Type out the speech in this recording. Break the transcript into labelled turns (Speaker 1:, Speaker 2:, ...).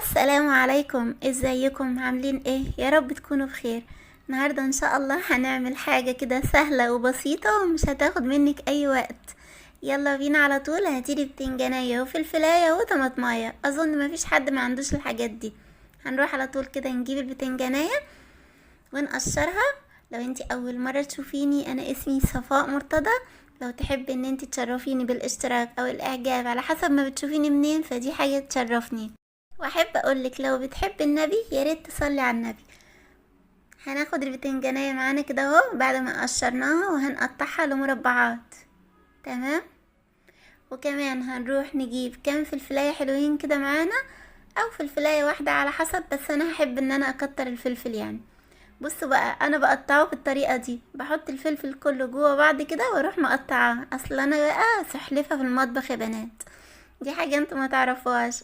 Speaker 1: السلام عليكم، ازيكم؟ عاملين ايه؟ يا رب تكونوا بخير. النهارده ان شاء الله هنعمل حاجه كده سهله وبسيطه ومش هتاخد منك اي وقت. يلا بينا على طول. هاتيلي بتنجانيه وفلفلايه وطماطمايه، اظن مفيش حد ما عندوش الحاجات دي. هنروح على طول كده نجيب البتنجانيه ونقشرها. لو انتي اول مره تشوفيني، انا اسمي صفاء مرتضى. لو تحبي ان انتي تشرفيني بالاشتراك او الاعجاب على حسب ما بتشوفيني منين، فدي حاجه تشرفني. واحب اقولك لو بتحب النبي يا ريت تصلي على النبي. هناخد البتنجانية معانا كده اهو بعد ما قشرناها وهنقطعها لمربعات. تمام. وكمان هنروح نجيب كام فلفلاية حلوين كده معانا، او فلفلاية واحدة على حسب، بس انا هحب ان انا اكتر الفلفل يعني. بصوا بقى، انا بقطعه بالطريقة دي، بحط الفلفل كله جوه بعض كده واروح مقطعاه. اصل انا بقى سحلفة في المطبخ يا بنات، دي حاجة انتوا ما تعرفوهاش.